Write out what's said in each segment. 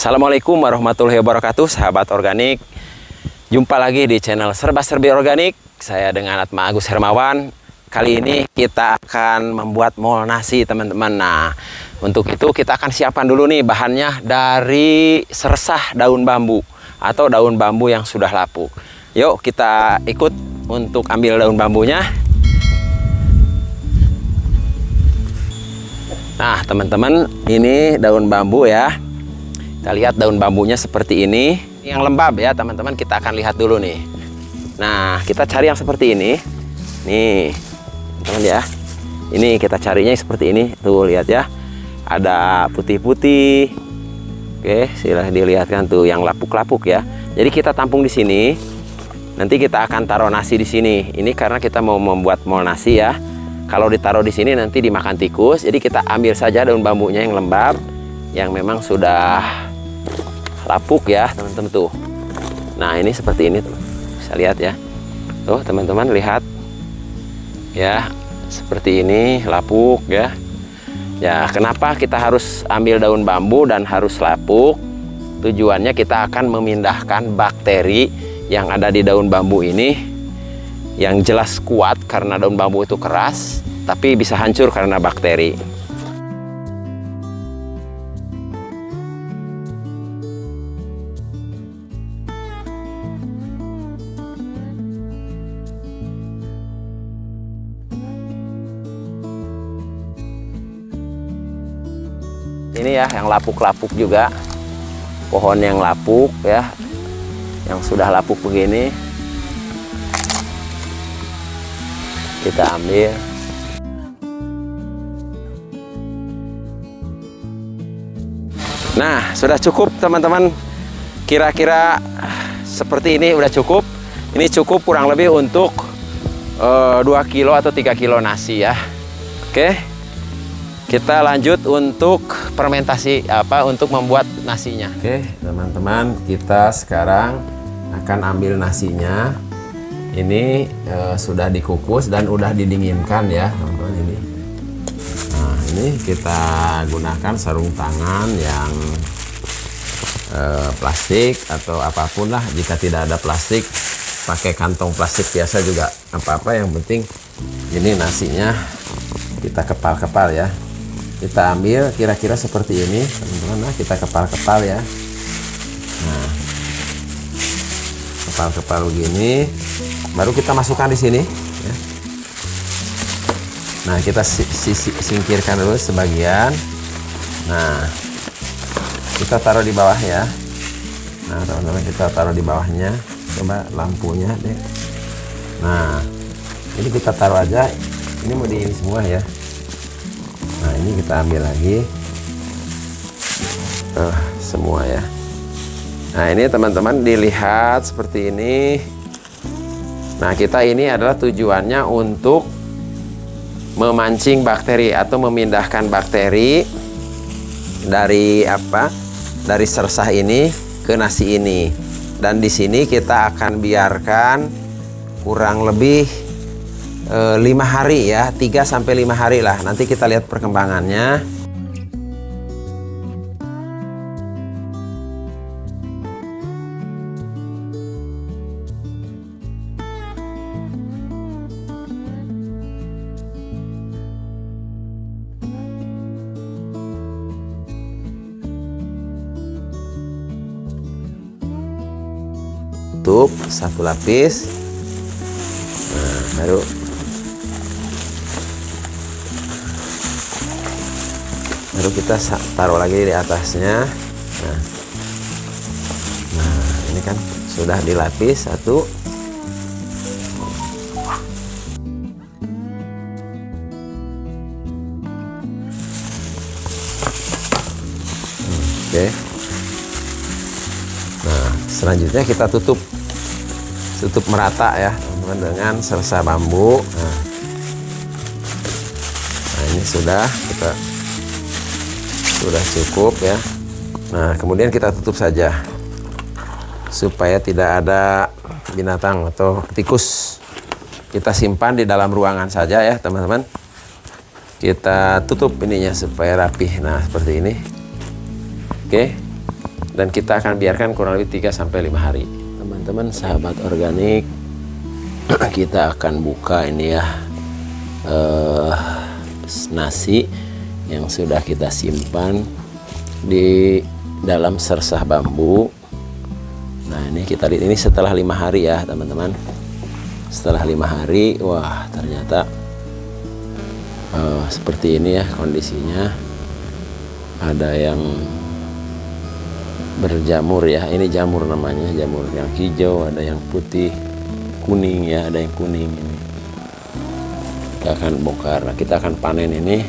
Assalamualaikum warahmatullahi wabarakatuh, sahabat organik. Jumpa lagi di channel Serba-Serbi Organik. Saya dengan Atma Agus Hermawan. Kali ini kita akan membuat mol nasi, teman-teman. Nah, untuk itu kita akan siapkan dulu nih bahannya dari sersah daun bambu atau daun bambu yang sudah lapuk. Yuk kita ikut untuk ambil daun bambunya. Nah, teman-teman, ini daun bambu ya. Kita lihat daun bambunya seperti ini. Yang lembab ya, teman-teman, kita akan lihat dulu nih. Nah, kita cari yang seperti ini. Nih, teman-teman ya. Ini kita carinya seperti ini. Tuh, lihat ya. Ada putih-putih. Oke, silahkan dilihatkan tuh yang lapuk-lapuk ya. Jadi kita tampung di sini. Nanti kita akan taruh nasi di sini. Ini karena kita mau membuat mol nasi ya. Kalau ditaruh di sini nanti dimakan tikus. Jadi kita ambil saja daun bambunya yang lembab, yang memang sudah lapuk ya, teman-teman tuh. Nah, ini seperti ini tuh. Bisa lihat ya. Tuh, teman-teman lihat. Ya, seperti ini lapuk ya. Ya, kenapa kita harus ambil daun bambu dan harus lapuk? Tujuannya kita akan memindahkan bakteri yang ada di daun bambu ini, yang jelas kuat karena daun bambu itu keras, tapi bisa hancur karena bakteri. Ini ya yang lapuk-lapuk juga, pohon yang lapuk ya, yang sudah lapuk begini kita ambil. Nah, sudah cukup teman-teman, kira-kira seperti ini udah cukup. Ini cukup kurang lebih untuk 2 kilo atau 3 kilo nasi ya. Oke, kita lanjut untuk fermentasi untuk membuat nasinya. Oke, teman-teman, kita sekarang akan ambil nasinya. Ini sudah dikukus dan udah didinginkan ya, teman-teman ini. Nah, ini kita gunakan sarung tangan yang plastik atau apapun lah. Jika tidak ada plastik, pakai kantong plastik biasa juga apa-apa. Yang penting ini nasinya kita kepal-kepal ya. Kita ambil kira-kira seperti ini, teman-teman. Nah, kita kepal-kepal ya. Nah, kepal-kepal begini, baru kita masukkan di sini ya. Nah, kita singkirkan dulu sebagian. Nah, kita taruh di bawah ya. Nah, teman-teman, kita taruh di bawahnya. Coba lampunya deh. Nah, ini kita taruh aja. Ini mau di ini semua ya. Nah, ini kita ambil lagi semua ya. Nah, ini teman-teman dilihat seperti ini. Nah, kita ini adalah tujuannya untuk memancing bakteri atau memindahkan bakteri dari dari sersah ini ke nasi ini. Dan di sini kita akan biarkan kurang lebih 5 hari ya, 3-5 hari lah. Nanti kita lihat perkembangannya. Tutup 1 lapis. Nah, baru kita taruh lagi di atasnya. Nah, ini kan sudah dilapis 1. Oke. Nah, selanjutnya kita tutup merata ya, teman-teman, dengan sersah bambu. Nah, ini sudah cukup ya. Nah, kemudian kita tutup saja supaya tidak ada binatang atau tikus. Kita simpan di dalam ruangan saja ya, teman-teman. Kita tutup ininya supaya rapih. Nah, seperti ini. Oke. dan kita akan biarkan kurang lebih 3-5 hari. Teman-teman sahabat organik, kita akan buka ini ya, nasi yang sudah kita simpan di dalam sersah bambu. Nah ini kita lihat, ini setelah 5 hari ya teman-teman. Setelah 5 hari, wah ternyata seperti ini ya kondisinya. Ada yang berjamur ya, ini jamur namanya, jamur yang hijau, ada yang putih, kuning ya, ada yang kuning ini. Kita akan bongkar, nah, kita akan panen ini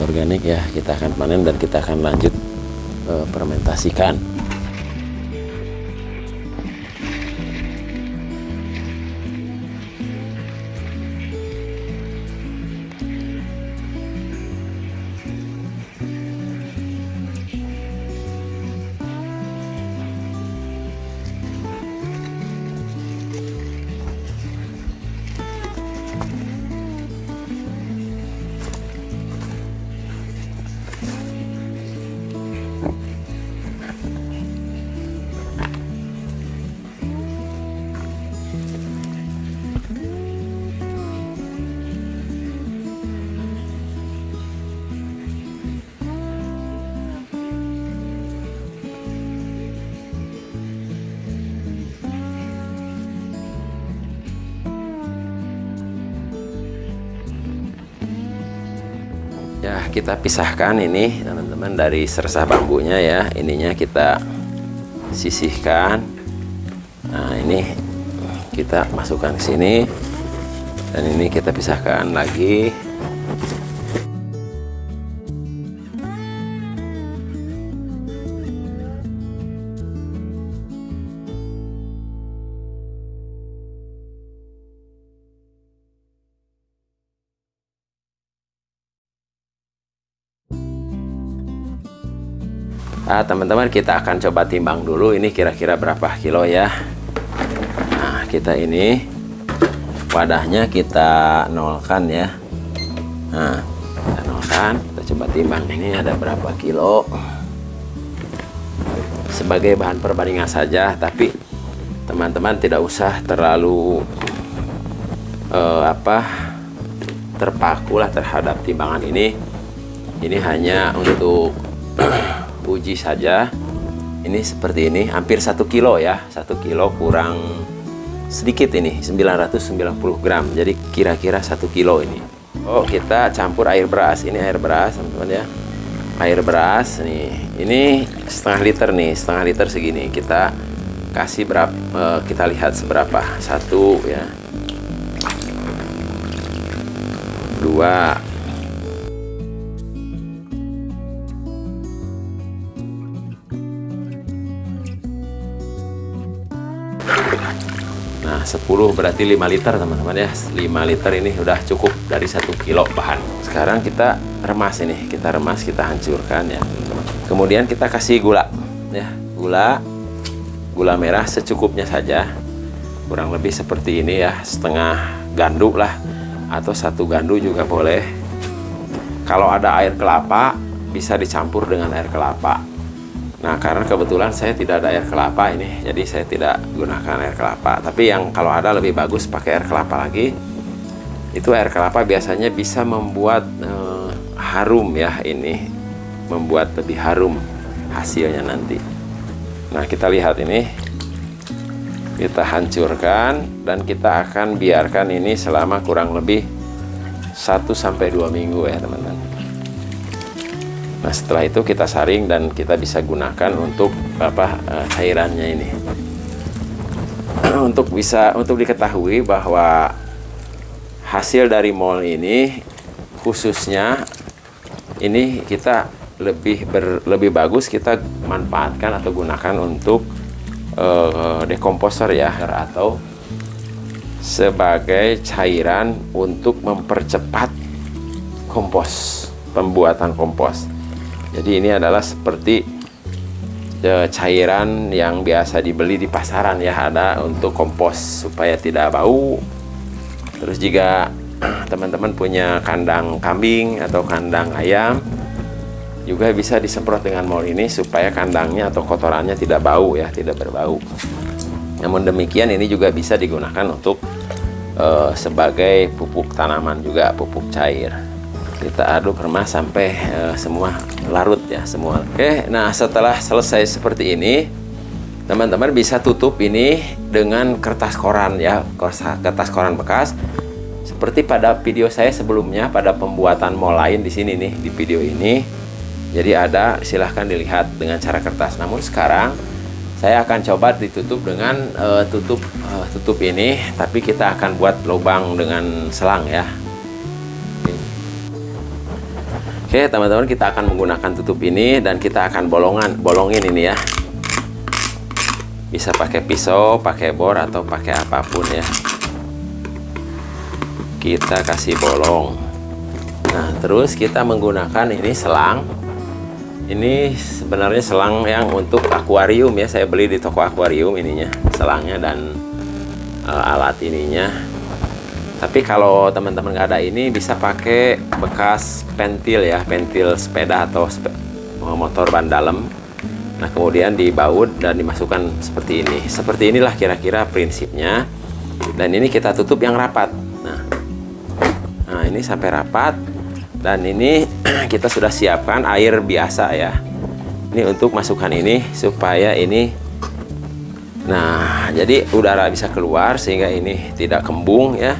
organik ya, kita akan panen dan kita akan lanjut fermentasikan. Ya, kita pisahkan ini teman-teman dari sersah bambunya ya. Ininya kita sisihkan. Nah, ini kita masukkan ke sini. Dan ini kita pisahkan lagi. Nah, teman-teman kita akan coba timbang dulu ini kira-kira berapa kilo ya. Nah, kita ini wadahnya kita nolkan ya. Nah, kita nolkan, kita coba timbang ini ada berapa kilo. Sebagai bahan perbandingan saja, tapi teman-teman tidak usah terlalu terpakulah terhadap timbangan ini. Ini hanya untuk uji saja. Ini seperti ini, hampir 1 kilo ya, 1 kilo kurang sedikit ini, 990 gram. Jadi kira-kira 1 kilo ini. Oh, kita campur air beras. Ini air beras teman-teman ya, air beras nih. Ini setengah liter nih, setengah liter segini. Kita kasih berapa, kita lihat seberapa. 1 ya, 2. Nah, 10 berarti 5 liter teman-teman ya. 5 liter ini udah cukup dari 1 kilo bahan. Sekarang kita remas ini, kita remas, kita hancurkan ya. Kemudian kita kasih gula ya, gula merah secukupnya saja. Kurang lebih seperti ini ya, setengah ganduk lah, atau 1 gandu juga boleh. Kalau ada air kelapa bisa dicampur dengan air kelapa. Nah, karena kebetulan saya tidak ada air kelapa ini, jadi saya tidak gunakan air kelapa. Tapi yang kalau ada lebih bagus pakai air kelapa lagi. Itu air kelapa biasanya bisa membuat harum ya, ini membuat lebih harum hasilnya nanti. Nah, kita lihat ini, kita hancurkan dan kita akan biarkan ini selama kurang lebih 1-2 minggu ya teman-teman. Nah, setelah itu kita saring dan kita bisa gunakan untuk cairannya ini. Untuk diketahui bahwa hasil dari mol ini khususnya ini kita lebih bagus kita manfaatkan atau gunakan untuk dekomposer ya, atau sebagai cairan untuk mempercepat kompos, pembuatan kompos. Jadi ini adalah seperti cairan yang biasa dibeli di pasaran ya, ada untuk kompos supaya tidak bau. Terus jika teman-teman punya kandang kambing atau kandang ayam, Juga bisa disemprot dengan mol ini supaya kandangnya atau kotorannya tidak bau ya, tidak berbau. Namun demikian ini juga bisa digunakan untuk sebagai pupuk tanaman juga, pupuk cair. Kita aduk remas sampai semua larut ya, semua. Oke, nah setelah selesai seperti ini, teman-teman bisa tutup ini dengan kertas koran ya, kertas koran bekas. Seperti pada video saya sebelumnya, pada pembuatan mol lain di sini nih, di video ini. Jadi ada, silahkan dilihat dengan cara kertas. Namun sekarang saya akan coba ditutup dengan tutup ini, tapi kita akan buat lubang dengan selang ya. Oke teman-teman, kita akan menggunakan tutup ini dan kita akan bolongin ini ya. Bisa pakai pisau, pakai bor, atau pakai apapun ya. Kita kasih bolong. Nah terus kita menggunakan ini selang. Ini sebenarnya selang yang untuk akuarium ya, saya beli di toko akuarium ininya, selangnya dan alat ininya. Tapi kalau teman-teman nggak ada ini, bisa pakai bekas pentil ya, pentil sepeda atau motor ban dalam. Nah kemudian dibaut dan dimasukkan seperti ini. Seperti inilah kira-kira prinsipnya. Dan ini kita tutup yang rapat. Nah ini sampai rapat. Dan ini kita sudah siapkan air biasa ya. Ini untuk masukkan ini supaya ini, nah jadi udara bisa keluar sehingga ini tidak kembung ya.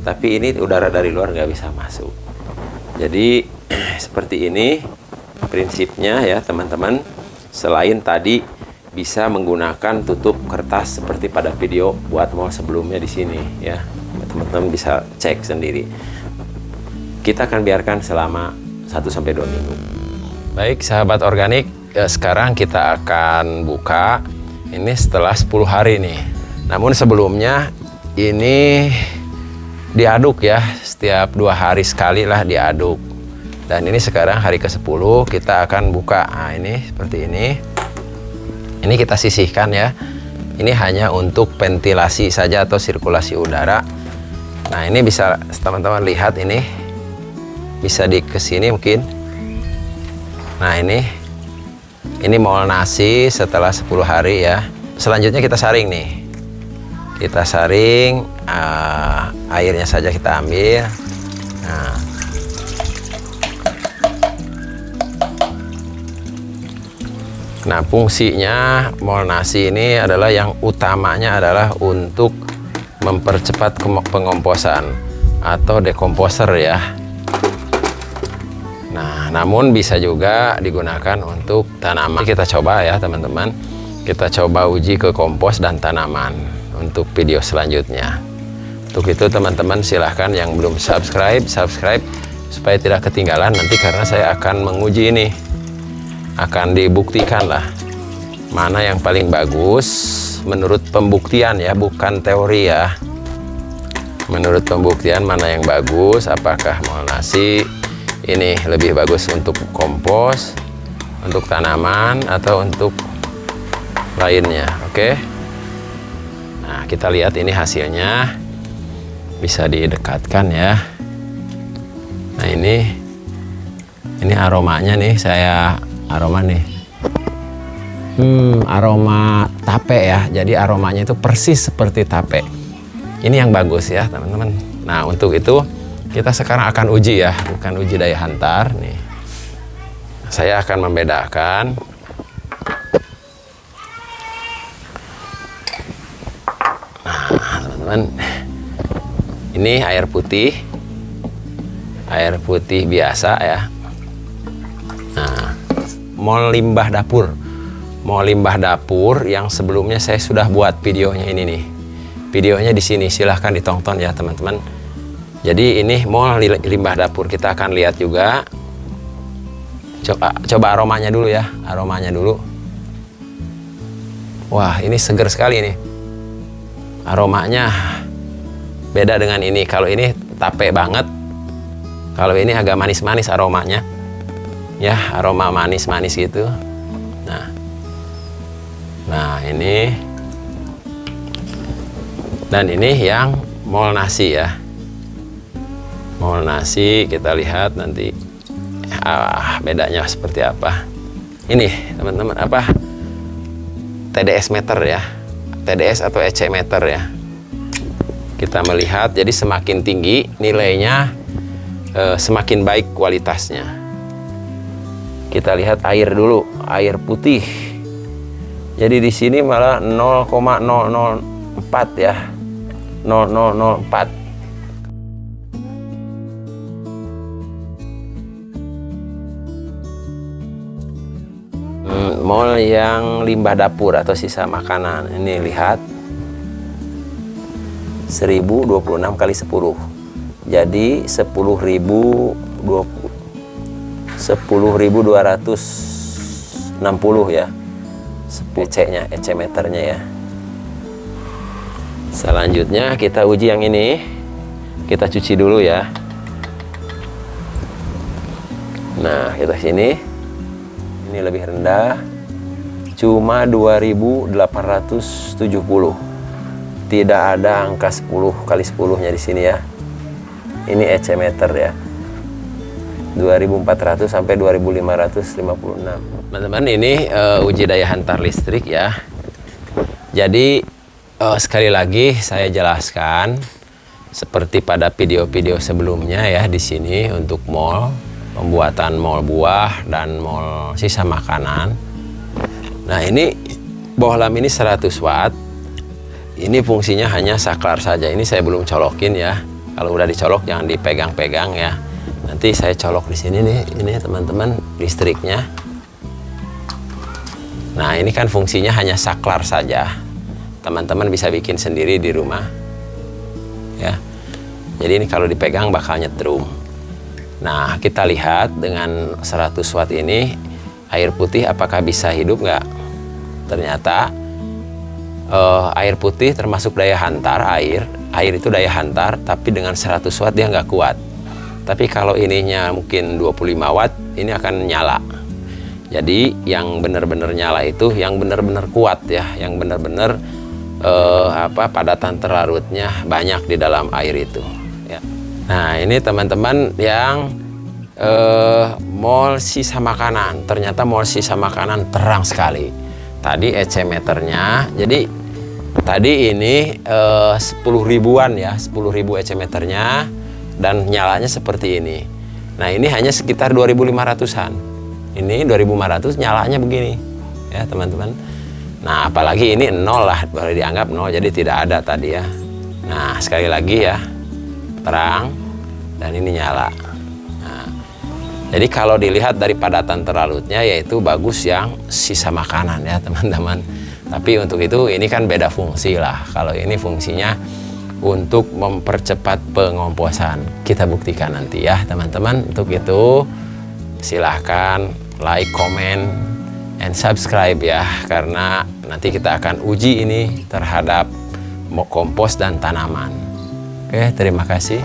Tapi ini udara dari luar nggak bisa masuk. Jadi seperti ini prinsipnya ya teman-teman. Selain tadi bisa menggunakan tutup kertas seperti pada video buat mol sebelumnya di sini ya. Teman-teman bisa cek sendiri. Kita akan biarkan selama 1-2 minggu. Baik sahabat organik, sekarang kita akan buka ini setelah 10 hari nih. Namun sebelumnya ini diaduk ya, setiap 2 hari sekali lah diaduk. Dan ini sekarang hari ke-10 kita akan buka. Nah ini seperti ini. Ini kita sisihkan ya. Ini hanya untuk ventilasi saja atau sirkulasi udara. Nah ini bisa teman-teman lihat ini. Bisa di kesini mungkin. Nah ini mol nasi setelah 10 hari ya. Selanjutnya kita saring nih. Kita saring, airnya saja kita ambil. Nah fungsinya mol nasi ini adalah yang utamanya adalah untuk mempercepat pengomposan atau dekomposer ya. Nah, namun bisa juga digunakan untuk tanaman. Kita coba ya teman-teman. Kita coba uji ke kompos dan tanaman untuk video selanjutnya. Untuk itu teman-teman silahkan yang belum subscribe supaya tidak ketinggalan nanti, karena saya akan menguji ini. Akan dibuktikan lah mana yang paling bagus menurut pembuktian ya, bukan teori ya. Menurut pembuktian mana yang bagus, apakah mol nasi ini lebih bagus untuk kompos, untuk tanaman, atau untuk lainnya. Oke. Nah, kita lihat ini hasilnya. Bisa didekatkan ya. Nah, ini aromanya nih, saya aroma nih. Aroma tape ya. Jadi aromanya itu persis seperti tape. Ini yang bagus ya, teman-teman. Nah, untuk itu kita sekarang akan uji ya, bukan uji daya hantar nih. Saya akan membedakan. Nah, teman-teman, ini air putih biasa ya. Nah, mol limbah dapur, yang sebelumnya saya sudah buat videonya ini nih. Videonya di sini, silahkan ditonton ya teman-teman. Jadi ini mol limbah dapur, kita akan lihat juga. Coba aromanya dulu ya, aromanya dulu. Wah, ini seger sekali nih. Aromanya beda dengan ini. Kalau ini tape banget. Kalau ini agak manis-manis aromanya. Ya, aroma manis-manis gitu. Nah, ini. Dan ini yang mol nasi ya. Mol nasi kita lihat nanti bedanya seperti apa. Ini teman-teman apa? TDS meter ya. TDS atau EC meter ya. Kita melihat, jadi semakin tinggi nilainya, semakin baik kualitasnya. Kita lihat air dulu, air putih. Jadi di sini malah 0,004 ya, 0004. Mol yang limbah dapur atau sisa makanan. Ini lihat 1026 kali 10. Jadi 10.260 ya. EC-nya, EC meternya ya. Selanjutnya kita uji yang ini. Kita cuci dulu ya. Nah, kita sini. Ini lebih rendah. Cuma 2870. Tidak ada angka 10 kali 10-nya di sini ya. Ini EC meter ya. 2400 sampai 2556. Teman-teman, ini uji daya hantar listrik ya. Jadi sekali lagi saya jelaskan seperti pada video-video sebelumnya ya, di sini untuk mol, pembuatan mol buah dan mol sisa makanan. Nah, ini bohlam ini 100 watt. Ini fungsinya hanya saklar saja. Ini saya belum colokin ya. Kalau udah dicolok jangan dipegang-pegang ya. Nanti saya colok di sini nih, ini teman-teman listriknya. Nah, ini kan fungsinya hanya saklar saja. Teman-teman bisa bikin sendiri di rumah. Ya. Jadi ini kalau dipegang bakal nyetrum. Nah, kita lihat dengan 100 watt ini air putih apakah bisa hidup nggak? Ternyata air putih termasuk daya hantar air. Air itu daya hantar, tapi dengan 100 watt dia nggak kuat. Tapi kalau ininya mungkin 25 watt, ini akan nyala. Jadi yang benar-benar nyala itu yang benar-benar kuat ya, yang benar-benar padatan terlarutnya banyak di dalam air itu. Ya. Nah, ini teman-teman yang mol sisa makanan. Ternyata mol sisa makanan terang sekali. Tadi EC meternya, jadi tadi ini 10 ribuan ya, 10.000 EC meternya, dan nyalanya seperti ini. Nah, ini hanya sekitar 2.500-an. Ini 2.500 nyalanya begini ya teman-teman. Nah, apalagi ini nol lah, boleh dianggap nol, jadi tidak ada tadi ya. Nah, sekali lagi ya, terang dan ini nyala. Nah, jadi kalau dilihat dari padatan terlarutnya, yaitu bagus yang sisa makanan ya teman-teman. Tapi untuk itu ini kan beda fungsi lah. Kalau ini fungsinya untuk mempercepat pengomposan. Kita buktikan nanti ya teman-teman. Untuk itu silahkan like, comment, and subscribe ya. Karena nanti kita akan uji ini terhadap kompos dan tanaman. Oke, terima kasih.